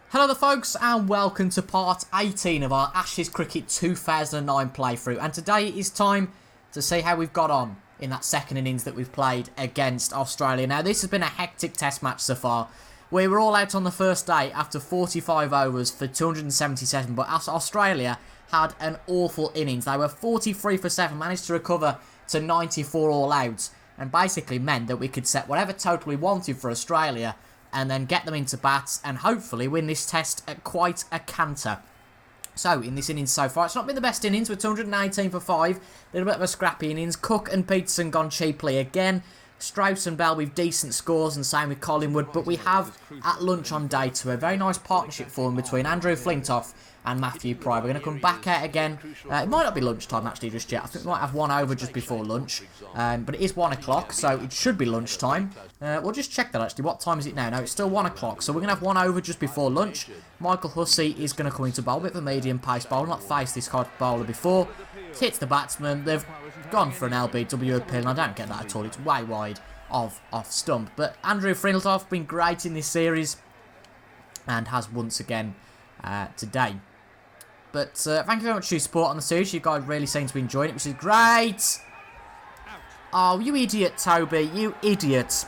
Hello there folks and welcome to part 18 of our Ashes Cricket 2009 playthrough, and today it is time to see how we've got on in that second innings that we've played against Australia. Now this has been a hectic test match so far. We were all out on the first day after 45 overs for 277, but Australia had an awful innings. They were 43 for 7, managed to recover to 94 all out, and basically meant that we could set whatever total we wanted for Australia and then get them into bats and hopefully win this test at quite a canter. So, in this innings so far, it's not been the best innings. We're 218 for 5. A little bit of a scrappy innings. Cook and Peterson gone cheaply again. Strauss and Bell with decent scores, and same with Collingwood. But we have, at lunch on day 2, a very nice partnership formed between Andrew Flintoff and Matthew Pryor. We're going to come back out again. It might not be lunchtime actually just yet. I think we might have one over just before lunch. But it is 1 o'clock, so it should be lunchtime. We'll just check that actually. What time is it now? No, it's still 1 o'clock. So we're going to have one over just before lunch. Michael Hussey is going to come into bowl. A bit of a medium pace bowler. Not faced this kind of bowler before. Hits the batsman. They've gone for an LBW appeal, and I don't get that at all. It's way wide of off stump. But Andrew Flintoff been great in this series and has once again today. But thank you very much for your support on the series. You guys really seem to be enjoying it, which is great. Oh, you idiot, Toby. You idiot.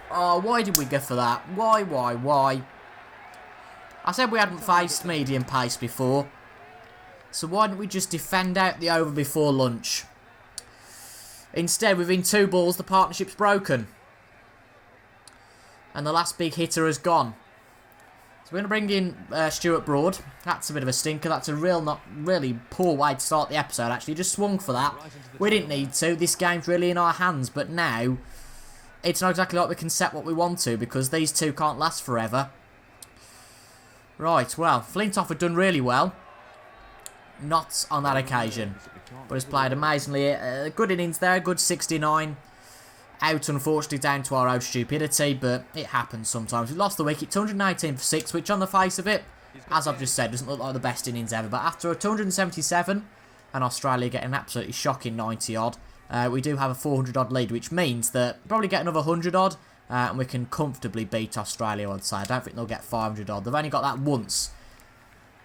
Oh, why did we go for that? Why? I said we hadn't faced medium pace before. So why didn't we just defend out the over before lunch? Instead, within 2 balls, the partnership's broken. And the last big hitter has gone. So we're going to bring in Stuart Broad. That's a bit of a stinker. That's a not really poor way to start the episode, actually. Just swung for that. We didn't need to. This game's really in our hands. But now, it's not exactly like we can set what we want to, because these two can't last forever. Right, well, Flintoff had done really well. Not on that occasion. But has played amazingly. A good innings there. Good 69. Out, unfortunately, down to our own stupidity, but it happens sometimes. We lost the wicket, 218 for 6, which on the face of it, as I've just said, doesn't look like the best innings ever. But after a 277, and Australia getting an absolutely shocking 90-odd, we do have a 400-odd lead, which means that we'll probably get another 100-odd, and we can comfortably beat Australia, I'd say. I don't think they'll get 500-odd. They've only got that once,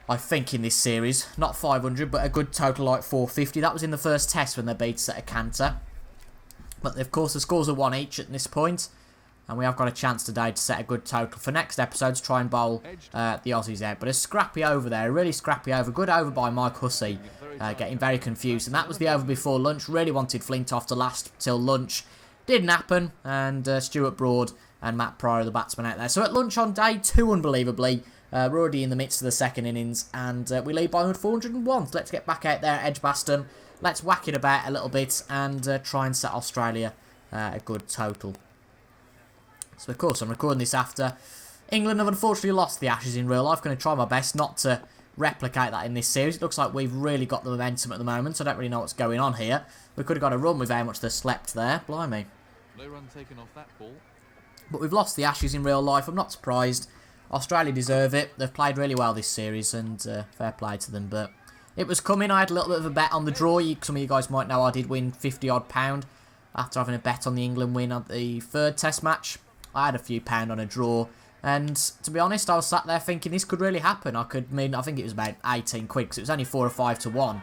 I think, in this series. Not 500, but a good total like 450. That was in the first test when they beat us at a canter. But of course the scores are 1 each at this point, and we have got a chance today to set a good total for next episode to try and bowl the Aussies out. But a scrappy over there, a really scrappy over. Good over by Mike Hussey, getting very confused. And that was the over before lunch. Really wanted Flintoff to last till lunch. Didn't happen, and Stuart Broad and Matt Pryor are the batsmen out there. So at lunch on day 2, unbelievably, we're already in the midst of the second innings, and we lead by 401. So let's get back out there at Edgbaston. Let's whack it about a little bit and try and set Australia a good total. So, of course, I'm recording this after England have unfortunately lost the Ashes in real life. I'm going to try my best not to replicate that in this series. It looks like we've really got the momentum at the moment, so I don't really know what's going on here. We could have got a run with how much they slept there. Blimey. No run taken off that ball. But we've lost the Ashes in real life. I'm not surprised. Australia deserve it. They've played really well this series, and fair play to them, but it was coming. I had a little bit of a bet on the draw. Some of you guys might know I did win £50 odd after having a bet on the England win on the 3rd test match. I had a few pound on a draw, and to be honest, I was sat there thinking this could really happen. I think it was about 18 quid, because it was only 4 or 5 to 1.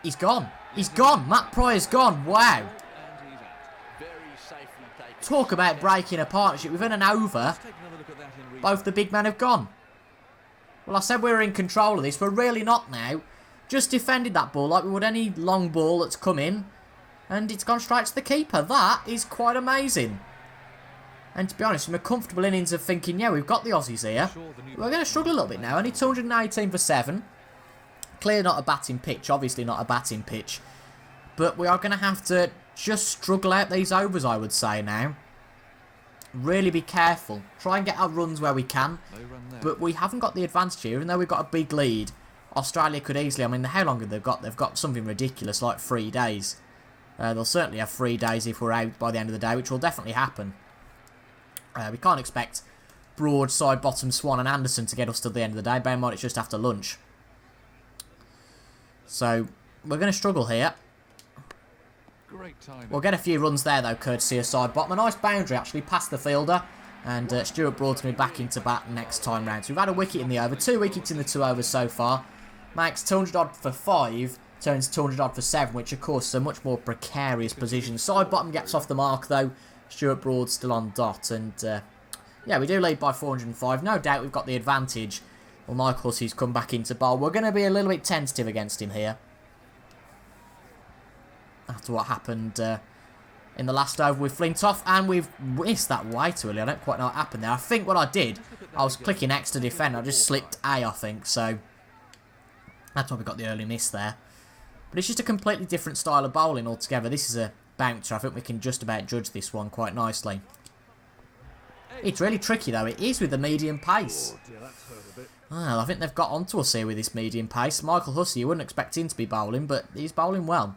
He's gone. He's gone. Matt Pryor's gone. Wow. Talk about breaking a partnership. Within an over, both the big men have gone. Well, I said we were in control of this. We're really not now. Just defended that ball like we would any long ball that's come in, and it's gone straight to the keeper. That is quite amazing. And to be honest, from a comfortable innings of thinking, yeah, we've got the Aussies here, we're going to struggle a little bit now. Only 218 for 7. Clearly not a batting pitch. Obviously not a batting pitch. But we are going to have to just struggle out these overs, I would say, now. Really be careful. Try and get our runs where we can. But we haven't got the advantage here, even though we've got a big lead. Australia could easily, I mean, how long have they got? They've got something ridiculous, like 3 days. They'll certainly have 3 days if we're out by the end of the day, which will definitely happen. We can't expect Broad, Sidebottom, Swan and Anderson to get us to the end of the day. Bear in mind, it's just after lunch. So, we're going to struggle here. Great timing. We'll get a few runs there, though, courtesy of Sidebottom. A nice boundary, actually, past the fielder. And Stuart Broad's going to be back into bat next time round. So we've had a wicket in the over. 2 wickets in the 2 overs so far. Makes 200 odd for 5. Turns 200 odd for 7, which of course is a much more precarious position. Side bottom gets off the mark though. Stuart Broad's still on dot. And yeah, we do lead by 405. No doubt we've got the advantage. Well, Michael Hussey's come back into bowl. We're going to be a little bit tentative against him here. After what happened in the last over with Flintoff, and we've missed that way too early. I don't quite know what happened there. I think what I did, I was clicking X to defend. I just slipped A, I think. So that's why we got the early miss there. But it's just a completely different style of bowling altogether. This is a bouncer. I think we can just about judge this one quite nicely. It's really tricky though. It is with the medium pace. Well, I think they've got onto us here with this medium pace. Michael Hussey, you wouldn't expect him to be bowling, but he's bowling well.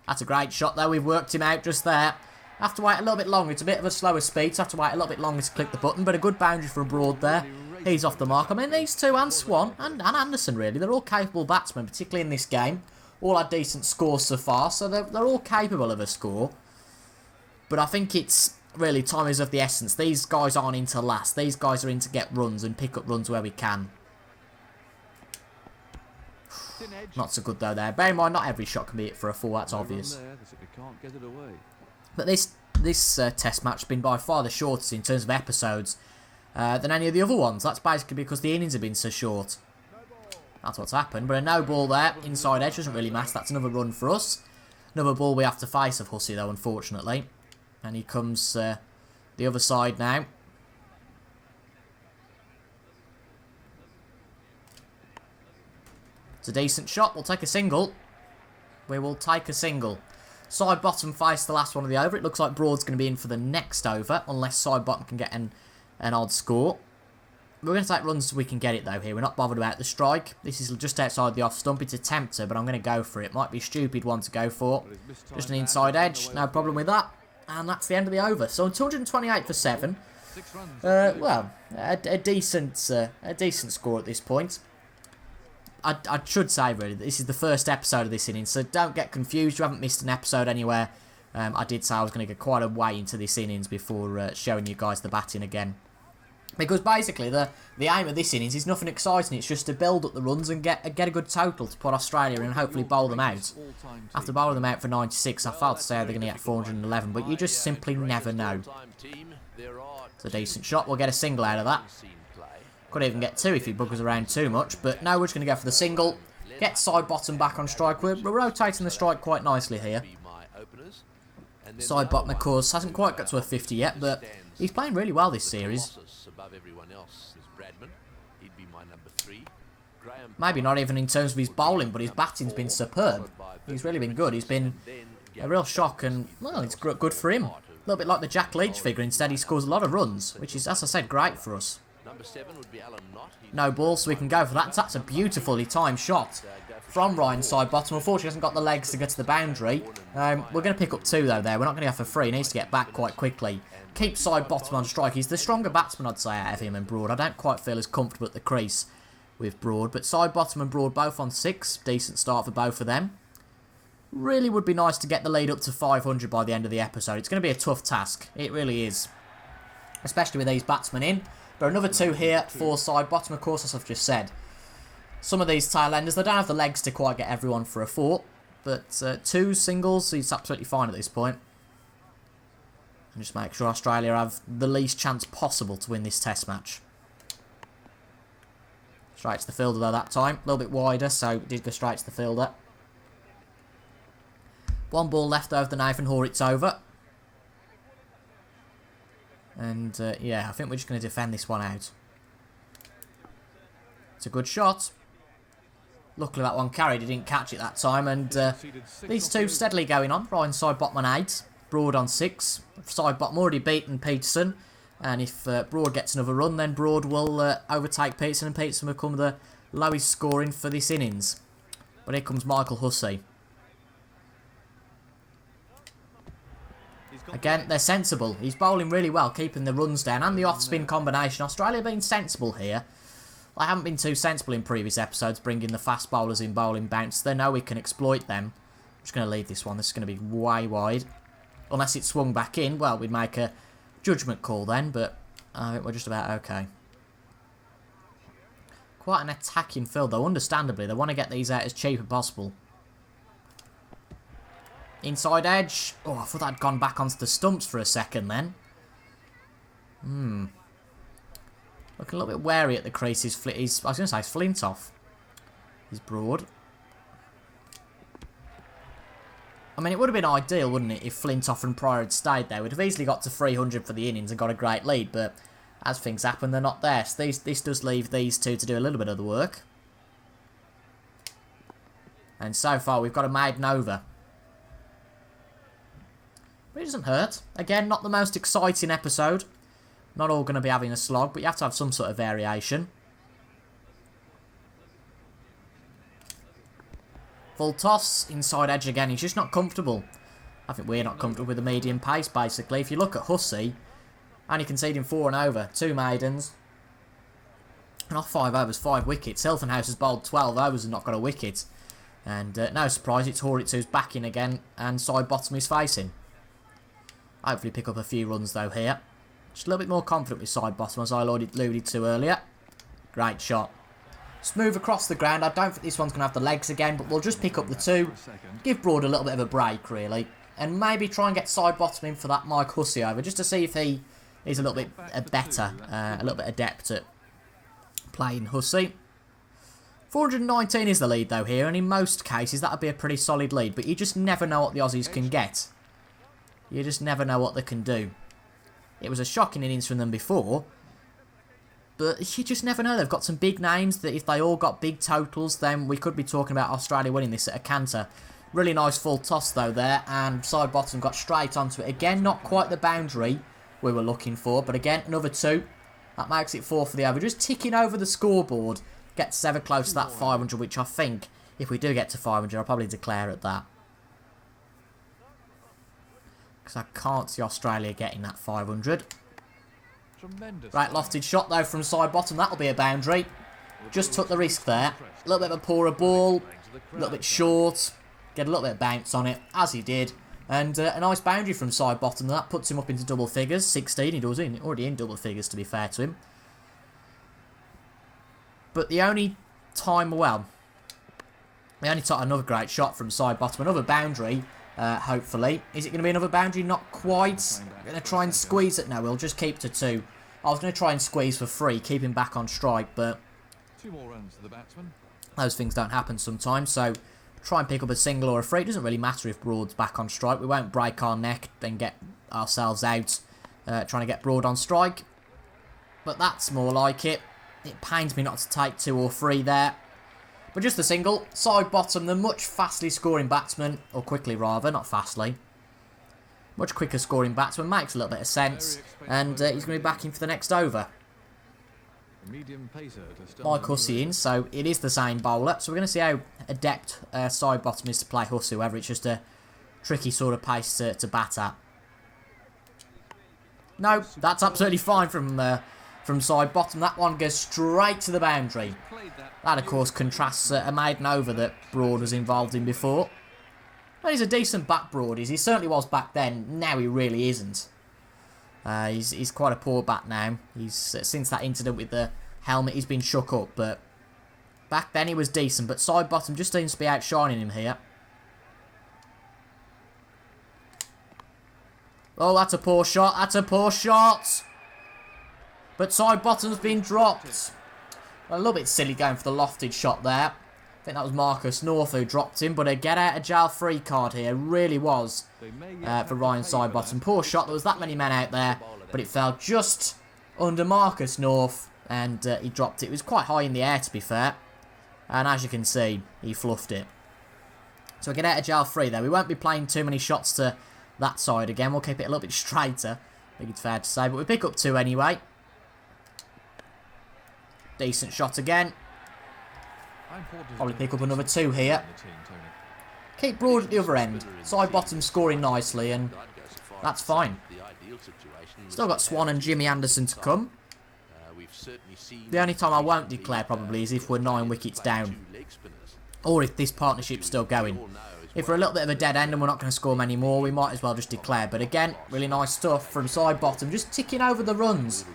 That's a great shot though. We've worked him out just there. Have to wait a little bit longer. It's a bit of a slower speed, so have to wait a little bit longer to click the button. But a good boundary from Broad there. He's off the mark. I mean, these two and Swan and Anderson really, they're all capable batsmen, particularly in this game. All had decent scores so far, so they're all capable of a score. But I think it's really time is of the essence. These guys aren't in to last. These guys are in to get runs and pick up runs where we can. Not so good though there. Bear in mind, not every shot can be hit for a 4, that's obvious. But this test match has been by far the shortest in terms of episodes than any of the other ones. That's basically because the innings have been so short. That's what's happened. But a no ball there, inside edge, doesn't really matter. That's another run for us. Another ball we have to face of Hussey though, unfortunately. And he comes the other side now. It's a decent shot. We'll take a single. We will take a single. Side bottom face the last one of the over. It looks like Broad's going to be in for the next over, unless side bottom can get an odd score. We're going to take runs so we can get it though here. We're not bothered about the strike. This is just outside the off stump. It's a tempter, but I'm going to go for it. Might be a stupid one to go for. Just an inside edge. No problem with that. And that's the end of the over. So 228 for 7. Well, a decent score at this point. I should say, really, that this is the first episode of this inning, so don't get confused. You haven't missed an episode anywhere. I did say I was going to go quite a way into this innings before showing you guys the batting again. Because basically, the aim of this innings is nothing exciting. It's just to build up the runs and get a good total to put Australia in and hopefully bowl them out. After bowling them out for 96, I failed to say they're going to get 411, but you just simply never know. It's a decent shot. We'll get a single out of that. Could even get 2 if he buggers around too much. But no, we're just going to go for the single. Get side bottom back on strike. We're rotating the strike quite nicely here. Side bottom, of course, hasn't quite got to a 50 yet, but he's playing really well this series. Maybe not even in terms of his bowling, but his batting's been superb. He's really been good. He's been a real shock, and, well, it's good for him. A little bit like the Jack Leach figure. Instead, he scores a lot of runs, which is, as I said, great for us. No ball, so we can go for that. That's a beautifully timed shot from Ryan side bottom. Unfortunately, he hasn't got the legs to get to the boundary. We're going to pick up 2 though there. We're not going to go for 3. He needs to get back quite quickly. Keep side bottom on strike. He's the stronger batsman, I'd say, out of him and Broad. I don't quite feel as comfortable at the crease with Broad. But side bottom and Broad both on 6. Decent start for both of them. Really would be nice to get the lead up to 500 by the end of the episode. It's going to be a tough task. It really is. Especially with these batsmen in. But another 2 here for side bottom, of course, as I've just said. Some of these tail enders, they don't have the legs to quite get everyone for a 4. But 2 singles, he's absolutely fine at this point. And just make sure Australia have the least chance possible to win this test match. Straight to the fielder though that time. A little bit wider, so did go straight to the fielder. 1 ball left over the Nathan Hoare, it's over. And, yeah, I think we're just going to defend this one out. It's a good shot. Luckily that one carried, he didn't catch it that time. And these 2 steadily going on. Ryan side bottom on 8, Broad on 6. Side bottom already beaten Peterson. And if Broad gets another run, then Broad will overtake Peterson. And Peterson will become the lowest scoring for this innings. But here comes Michael Hussey. Again, they're sensible. He's bowling really well, keeping the runs down and the off-spin combination. Australia being sensible here. I haven't been too sensible in previous episodes, bringing the fast bowlers in bowling bounce. They know we can exploit them. I'm just going to leave this one. This is going to be way wide. Unless it swung back in, well, we'd make a judgment call then, but I think we're just about okay. Quite an attacking field, though, understandably. They want to get these out as cheap as possible. Inside edge. Oh, I thought I'd gone back onto the stumps for a second then. Looking a little bit wary at the crease. I was going to say he's Flintoff. He's Broad. I mean, it would have been ideal, wouldn't it, if Flintoff and Pryor had stayed there. We'd have easily got to 300 for the innings and got a great lead, but as things happen, they're not there. So this does leave these two to do a little bit of the work. And so far, we've got a maiden over. But it doesn't hurt. Again, not the most exciting episode. Not all going to be having a slog, but you have to have some sort of variation. Full toss, inside edge again. He's just not comfortable. I think we're not comfortable with the medium pace, basically. If you look at Hussey, only conceding 4 and over. 2 maidens. And off 5 overs, 5 wickets. Hilfenhaus has bowled 12 overs and not got a wicket. And no surprise, it's Horitz who's back in again and Sidebottom is facing. Hopefully pick up a few runs though here. Just a little bit more confident with Sidebottom, as I alluded to earlier. Great shot. Smooth across the ground. I don't think this one's going to have the legs again, but we'll just pick up the 2. Give Broad a little bit of a break, really. And maybe try and get Sidebottom in for that Mike Hussey over, just to see if he's a little bit better, a little bit adept at playing Hussey. 419 is the lead, though, here, and in most cases, that would be a pretty solid lead, but you just never know what the Aussies can get. You just never know what they can do. It was a shocking innings from them before, but you just never know. They've got some big names that if they all got big totals, then we could be talking about Australia winning this at a canter. Really nice full toss, though, there, and Sidebottom got straight onto it. Again, not quite the boundary we were looking for, but again, another 2. That makes it 4 for the over. Just ticking over the scoreboard, gets ever close to that 500, which I think, if we do get to 500, I'll probably declare at that. Because I can't see Australia getting that 500. Right, lofted shot though from Sidebottom. That'll be a boundary. Just took the risk there. A little bit of a poorer ball. A little bit short. Get a little bit of bounce on it, as he did. And a nice boundary from Sidebottom. That puts him up into double figures. 16 he does. Already in double figures, to be fair to him. But the only time, well, the only time, another great shot from Sidebottom. Another boundary. Hopefully. Is it going to be another boundary? Not quite. I'm going to try and squeeze it. No, we'll just keep to 2. I was going to try and squeeze for 3, keep him back on strike, but 2 more runs to the batsman. Those things don't happen sometimes, so try and pick up a single or a 3. It doesn't really matter if Broad's back on strike. We won't break our neck and get ourselves out trying to get Broad on strike. But that's more like it. It pains me not to take 2 or 3 there. But just a single. Sidebottom, the much fastly scoring batsman, or quickly rather, not fastly. Much quicker scoring batsman, makes a little bit of sense. And he's going to be back in for the next over. Mike Hussey in, so it is the same bowler. So we're going to see how adept Sidebottom is to play Hussey, whether it's just a tricky sort of pace to bat at. No, that's absolutely fine from Sidebottom. That one goes straight to the boundary. That, of course, contrasts a maiden over that Broad was involved in before. Well, he's a decent bat, Broad. He certainly was back then. Now he really isn't. He's quite a poor bat now. He's since that incident with the helmet, he's been shook up. But back then he was decent. But Sidebottom just seems to be outshining him here. Oh, that's a poor shot. That's a poor shot. But Sidebottom's been dropped. Well, a little bit silly going for the lofted shot there. I think that was Marcus North who dropped him. But a get out of jail free card here really was for Ryan Sidebottom. Poor shot. There was that many men out there. But it fell just under Marcus North. And he dropped it. It was quite high in the air, to be fair. And as you can see, he fluffed it. So a get out of jail free there. We won't be playing too many shots to that side again. We'll keep it a little bit straighter, I think it's fair to say. But we pick up 2 anyway. Decent shot again. Probably pick up another 2 here. Keep Broad at the other end. Sidebottom scoring nicely, and that's fine. Still got Swan and Jimmy Anderson to come. The only time I won't declare probably is if we're 9 wickets down. or if this partnership's still going. If we're a little bit of a dead end and we're not going to score many more, we might as well just declare. But again, really nice stuff from Sidebottom, just ticking over the runs.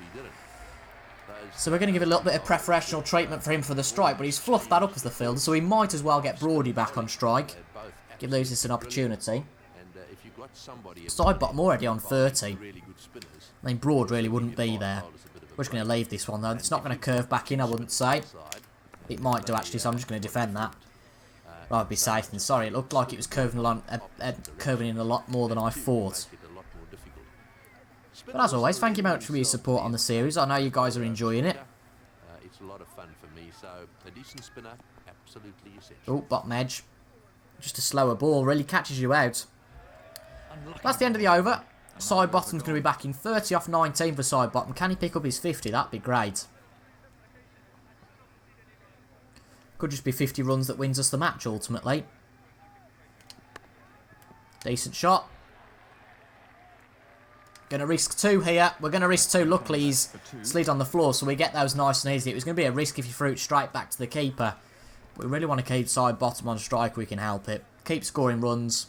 So we're going to give a little bit of preferential treatment for him for the strike, but he's fluffed that up as the fielder, so we might as well get Brody back on strike. Give Lucius an opportunity. Sidebottom already on 30. I mean, Broad really wouldn't be there. We're just going to leave this one, though. It's not going to curve back in, I wouldn't say. It might do, actually, so I'm just going to defend that. Rather be safe than sorry. It looked like it was curving in a lot more than I thought. But as always, thank you very much for your support on the series. I know you guys are enjoying it. It's a lot of fun for me, so a decent spinner, absolutely essential. Oh, bottom edge. Just a slower ball, really catches you out. That's the end of the over. Sidebottom's going to be back in 30 off 19 for Sidebottom. Can he pick up his 50? That'd be great. Could just be 50 runs that wins us the match, ultimately. Decent shot. Going to risk 2 here. We're going to risk 2. Luckily, he's slid on the floor, so we get those nice and easy. It was going to be a risk if you threw it straight back to the keeper. We really want to keep Sidebottom on strike. We can help it. Keep scoring runs.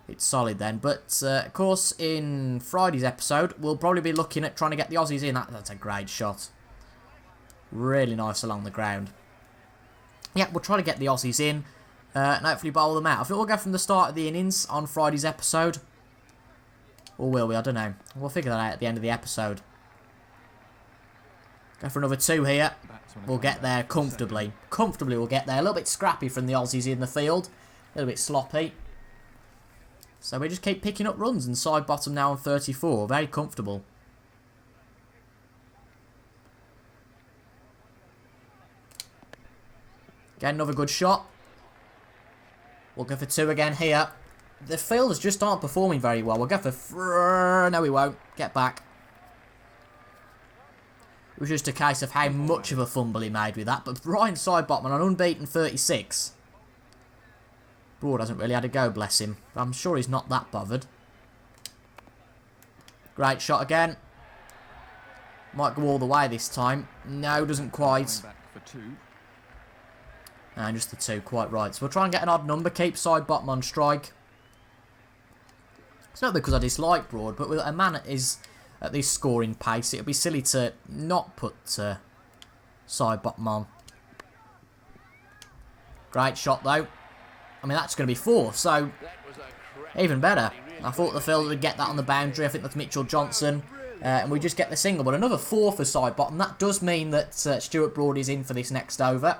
It's solid then. But, of course, in Friday's episode, we'll probably be looking at trying to get the Aussies in. That's a great shot. Really nice along the ground. Yeah, we'll try to get the Aussies in and hopefully bowl them out. I think we'll go from the start of the innings on Friday's episode. Or will we? I don't know. We'll figure that out at the end of the episode. Go for another 2 here. We'll get there comfortably. Comfortably we'll get there. A little bit scrappy from the Aussies in the field. A little bit sloppy. So we just keep picking up runs, and Sidebottom now on 34. Very comfortable. Get another good shot. We'll go for 2 again here. The fielders just aren't performing very well. We'll go for... No, we won't. Get back. It was just a case of how much of a fumble he made with that. But Ryan Sidebottom on unbeaten 36. Broad hasn't really had a go, bless him. I'm sure he's not that bothered. Great shot again. Might go all the way this time. No, doesn't quite. And just the 2, quite right. So we'll try and get an odd number. Keep Sidebottom on strike. It's not because I dislike Broad, but with a man that is at this scoring pace, it would be silly to not put Sidebottom on. Great shot, though. I mean, that's going to be 4, so even better. I thought the fielder would get that on the boundary. I think that's Mitchell Johnson. And we just get the single. But another 4 for Sidebottom. That does mean that Stuart Broad is in for this next over.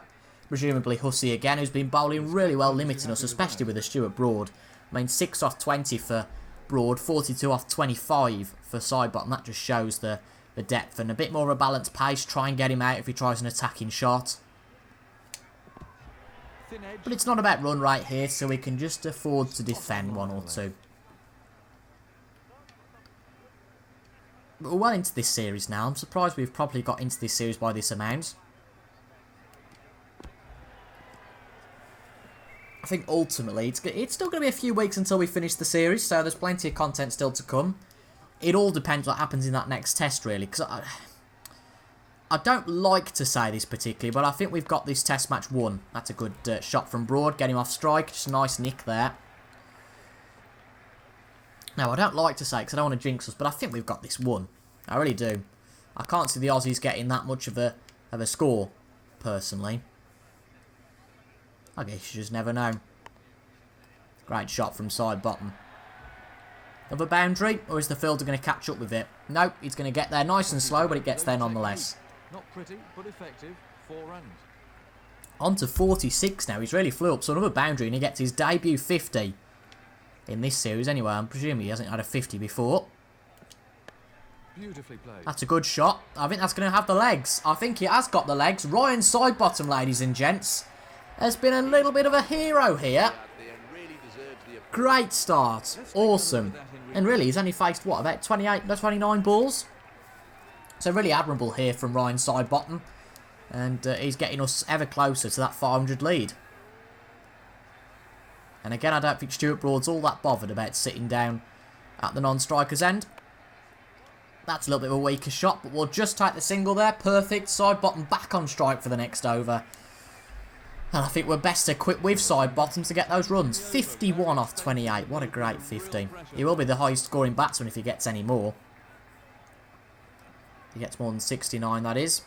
Presumably Hussey again, who's been bowling really well, limiting us, especially with the Stuart Broad. I mean, 6 off 20 for Broad, 42 off 25 for Sidebottom. That just shows the depth and a bit more of a balanced pace. Try and get him out if he tries an attacking shot. But it's not about run rate here, so we can just afford to defend 1 or 2. But we're well into this series now. I'm surprised we've probably got into this series by this amount. I think ultimately it's still going to be a few weeks until we finish the series, so there's plenty of content still to come. It all depends what happens in that next test, really, because I don't like to say this particularly, but I think we've got this test match won. That's a good shot from Broad, get him off strike, just a nice nick there. Now, I don't like to say because I don't want to jinx us, but I think we've got this won. I really do. I can't see the Aussies getting that much of a score, personally. I guess you just never know. Great shot from Sidebottom. Another boundary, or is the fielder going to catch up with it? Nope, he's going to get there nice and slow, but it gets there nonetheless. Not pretty, but effective. 4 runs. On to 46 now. He's really flew up, so another boundary, and he gets his debut 50 in this series. Anyway, I'm presuming he hasn't had a 50 before. Beautifully played. That's a good shot. I think that's going to have the legs. I think he has got the legs. Ryan Sidebottom, ladies and gents, has been a little bit of a hero here. Great start. Awesome. And really, he's only faced, what, about 29 balls? So really admirable here from Ryan Sidebottom. And he's getting us ever closer to that 500 lead. And again, I don't think Stuart Broad's all that bothered about sitting down at the non-striker's end. That's a little bit of a weaker shot, but we'll just take the single there. Perfect. Sidebottom back on strike for the next over. And I think we're best equipped with Sidebottom to get those runs. 51 off 28. What a great 50. He will be the highest scoring batsman if he gets any more. If he gets more than 69, that is.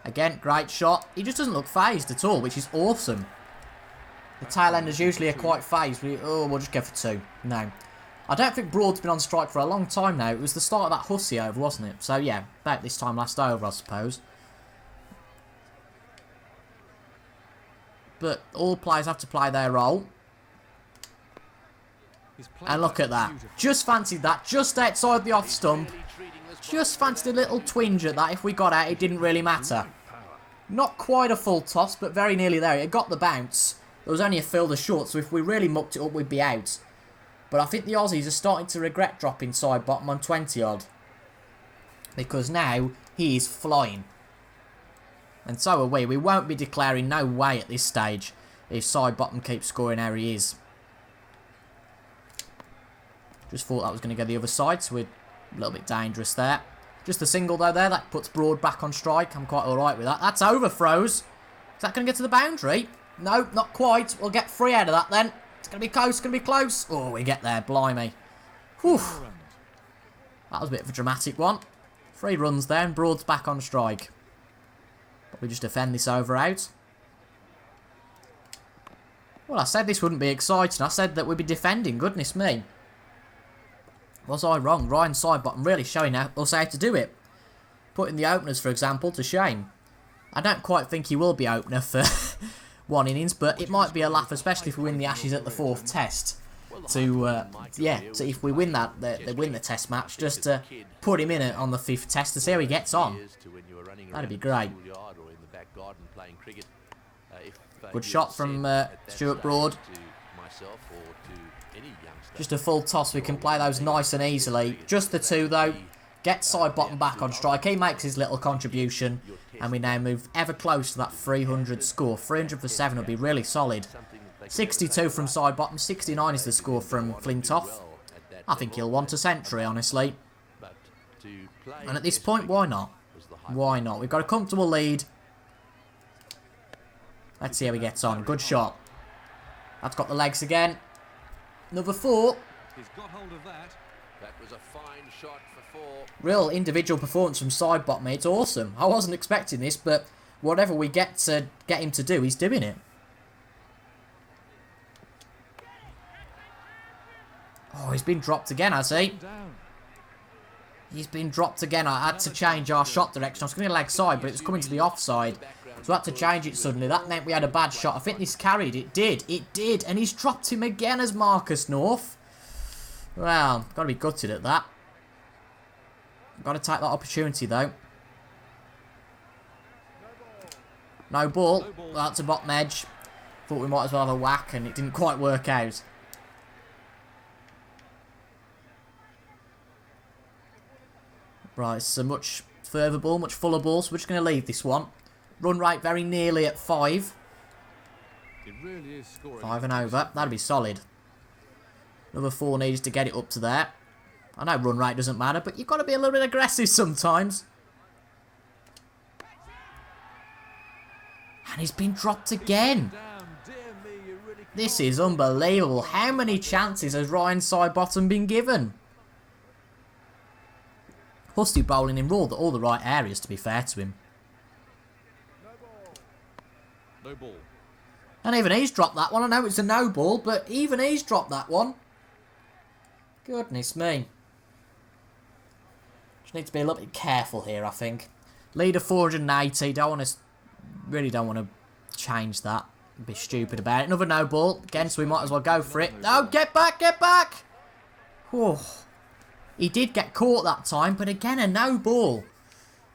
Again, great shot. He just doesn't look phased at all, which is awesome. The tail enders usually are quite phased. We'll just go for 2. No. I don't think Broad's been on strike for a long time now. It was the start of that Hussey over, wasn't it? So, yeah, about this time last over, I suppose. But all players have to play their role. And look at that. Just fancied that. Just outside the off stump. Just fancied a little twinge at that. If we got out, it didn't really matter. Not quite a full toss, but very nearly there. It got the bounce. There was only a fielder short, so if we really mucked it up, we'd be out. But I think the Aussies are starting to regret dropping Sidebottom on 20-odd. Because now, he is flying. And so are we. We won't be declaring no way at this stage if Sidebottom keeps scoring how he is. Just thought that was going to go the other side, so we're a little bit dangerous there. Just a single though there. That puts Broad back on strike. I'm quite alright with that. That's overthrows. Is that going to get to the boundary? No, not quite. We'll get 3 out of that then. It's going to be close. It's going to be close. Oh, we get there. Blimey. Whew. That was a bit of a dramatic one. 3 runs there and Broad's back on strike. We just defend this over out. Well, I said this wouldn't be exciting. I said that we'd be defending. Goodness me. Was I wrong? Ryan Sidebottom really showing us how to do it. Putting the openers, for example, to shame. I don't quite think he will be opener for 1 innings, but it might be a laugh, especially if we win the Ashes at the 4th Test. So if we win that, they win the Test match, just to put him in it on the 5th Test to see how he gets on. That'd be great. Good shot from Stuart Broad. Just a full toss. We can play those nice and easily. Just the 2 though. Get Sidebottom back on strike. He makes his little contribution. And we now move ever close to that 300 score. 300 for 7 would be really solid. 62 from Sidebottom. 69 is the score from Flintoff. I think he'll want a century, honestly. And at this point, why not? Why not? We've got a comfortable lead. Let's see how he gets on. Good shot. That's got the legs again. Another 4. He's got hold of that. That was a fine shot for 4. Real individual performance from Sidebottom. It's awesome. I wasn't expecting this, but whatever we get him to do, he's doing it. Oh, he's been dropped again, has he? He's been dropped again. I had to change our shot direction. I was going to leg side, but it was coming to the offside. So I had to change it suddenly. That meant we had a bad shot. I think this carried. It did. It did. And he's dropped him again as Marcus North. Well, got to be gutted at that. Got to take that opportunity, though. No ball. Well, that's a bottom edge. Thought we might as well have a whack, and it didn't quite work out. Right, it's a much further ball, much fuller ball, so we're just going to leave this one. Run rate very nearly at 5. It really is scoring. 5 and over. That'd be solid. Another 4 needs to get it up to there. I know run rate doesn't matter, but you've got to be a little bit aggressive sometimes. And he's been dropped again. This is unbelievable. How many chances has Ryan Sidebottom been given? Hussey bowling in all the right areas, to be fair to him. No ball. And even he's dropped that one. I know it's a no ball, but even he's dropped that one. Goodness me. Just need to be a little bit careful here, I think. Lead of 480. Really don't want to change that. Be stupid about it. Another no ball. Again, so we might as well go for it. No, get back, get back! Whew. He did get caught that time, but again, a no ball.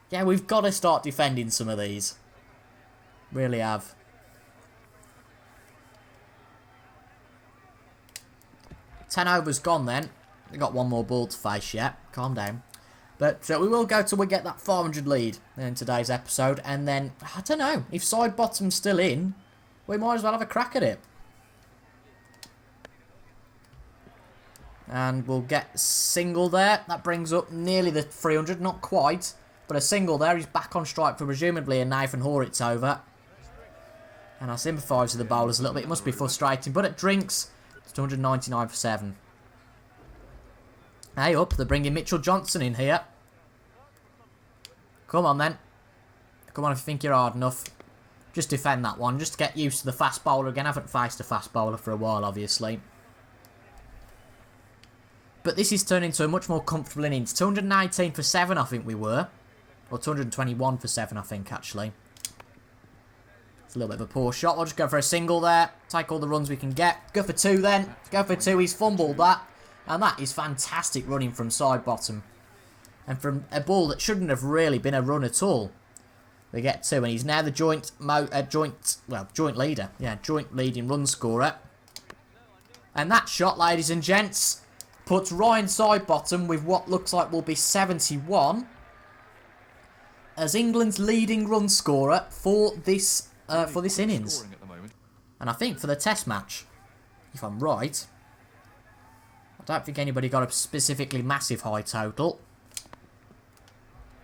Yeah, we've got to start defending some of these. Really have. Ten overs gone then. We've got 1 more ball to face yet. Calm down. But we will go till we get that 400 lead in today's episode. And then, I don't know, if Sidebottom's still in, we might as well have a crack at it. And we'll get single there. That brings up nearly the 300, not quite. But a single there. He's back on strike for presumably a Nathan Horitz over. And I sympathise with the bowlers a little bit. It must be frustrating. But at drinks, it's 299 for 7. Hey up, they're bringing Mitchell Johnson in here. Come on then. Come on if you think you're hard enough. Just defend that one, just to get used to the fast bowler again. I haven't faced a fast bowler for a while, obviously. But this is turning into a much more comfortable innings. 219 for 7, I think we were. Or 221 for 7, I think, actually. It's a little bit of a poor shot. We'll just go for a single there. Take all the runs we can get. Go for 2 then. Go for 2. He's fumbled that. And that is fantastic running from Sidebottom. And from a ball that shouldn't have really been a run at all. We get 2. And he's now the joint leader. Yeah, joint leading run scorer. And that shot, ladies and gents, puts Ryan Sidebottom with what looks like will be 71 as England's leading run scorer for this innings. And I think for the Test match, if I'm right, I don't think anybody got a specifically massive high total.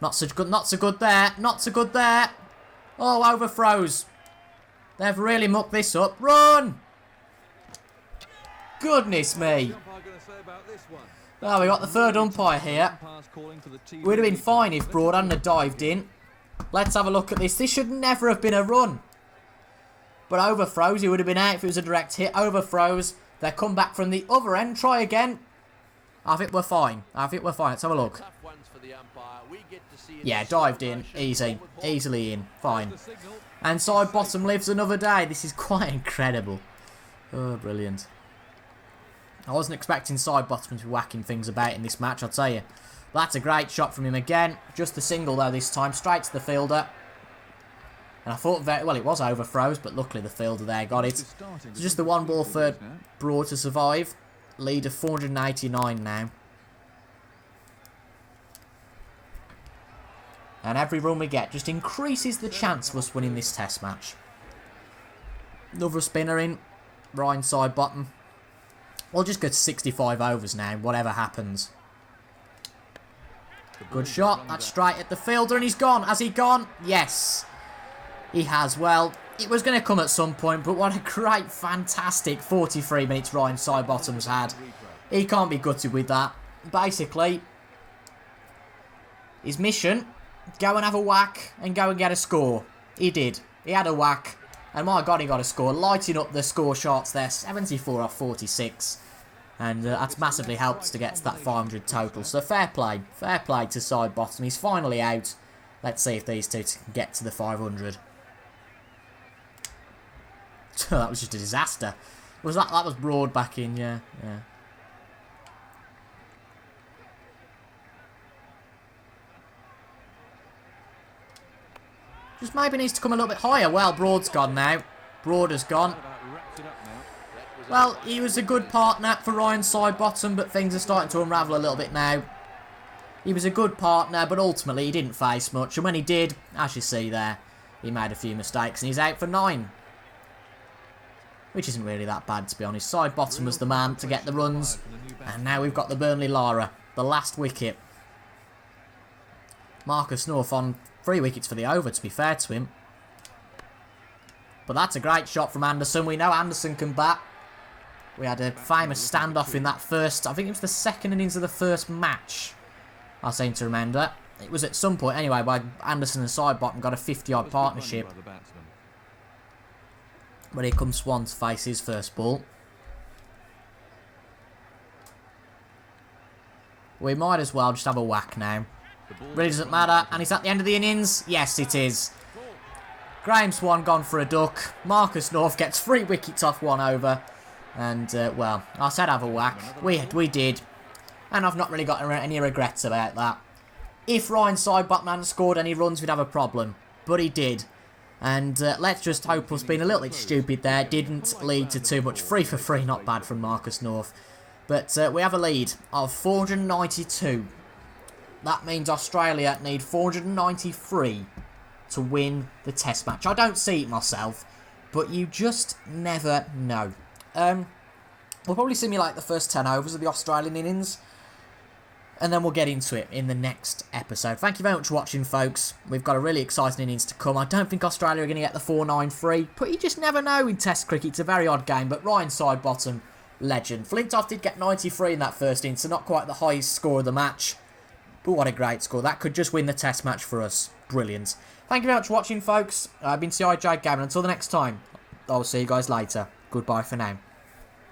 Not so good. Not so good there. Not so good there. Oh, overthrows. They've really mucked this up. Run! Goodness me. Oh, we got the third umpire here. Would have been fine if Broad hadn't dived in. Let's have a look at this. This should never have been a run. But overthrows. He would have been out if it was a direct hit. Overthrows. They come back from the other end. Try again. I think we're fine. I think we're fine. Let's have a look. Yeah, dived in. Easy. Easily in. Fine. And Sidebottom lives another day. This is quite incredible. Oh, brilliant. I wasn't expecting Sidebottom to be whacking things about in this match, I'll tell you. But that's a great shot from him again. Just a single though this time. Straight to the fielder. And I thought, well, it was overthrows, but luckily the fielder there got it. So just the one ball for Broad to survive. Lead of 489 now. And every run we get just increases the chance of us winning this Test match. Another spinner in. Ryan Sidebottom. We'll just go to 65 overs now, whatever happens. Good shot. That's straight at the fielder, and he's gone. Has he gone? Yes. He has. Well, it was going to come at some point, but what a great, fantastic 43 minutes Ryan Sidebottom's had. He can't be gutted with that. Basically, his mission, go and have a whack and go and get a score. He did. He had a whack, and my God, he got a score. Lighting up the score charts there, 74 off 46. And that's massively helped us to get to that 500 total. So fair play. Fair play to Sidebottom. He's finally out. Let's see if these two can get to the 500. That was just a disaster. Was that was Broad back in? Yeah. Just maybe needs to come a little bit higher. Well, Broad's gone now. Broad has gone. Well, he was a good partner for Ryan Sidebottom, but things are starting to unravel a little bit now. He was a good partner, but ultimately he didn't face much. And when he did, as you see there, he made a few mistakes and he's out for 9. Which isn't really that bad, to be honest. Sidebottom was the man to get the runs. And now we've got the Burnley Lara, the last wicket. Marcus North on 3 wickets for the over, to be fair to him. But that's a great shot from Anderson. We know Anderson can bat. We had a famous standoff in that first, I think it was the second innings of the first match, I seem to remember. It was at some point anyway, where Anderson and Sidebottom got a 50-yard partnership. But here comes Swan to face his first ball. We might as well just have a whack now. Really doesn't matter. And it's at the end of the innings. Yes, it is. Graham Swan gone for a duck. Marcus North gets 3 wickets off 1 over. And, well, I said have a whack. We did. And I've not really got any regrets about that. If Ryan Sidebottom hadn't scored any runs, we'd have a problem. But he did. And let's just hope us being a little bit stupid there didn't lead to too much. 3 for 3, not bad from Marcus North. But we have a lead of 492. That means Australia need 493 to win the Test match. I don't see it myself, but you just never know. We'll probably simulate the first 10 overs of the Australian innings. and then we'll get into it in the next episode. Thank you very much for watching, folks. We've got a really exciting innings to come. I don't think Australia are going to get the 4-9-3, but you just never know in Test cricket. It's a very odd game, but Ryan Sidebottom, legend. Flintoff did get 93 in that first innings, so not quite the highest score of the match, but what a great score. That could just win the Test match for us. Brilliant. Thank you very much for watching, folks. I've been CIJ Gaming. Until the next time, I'll see you guys later. Goodbye for now.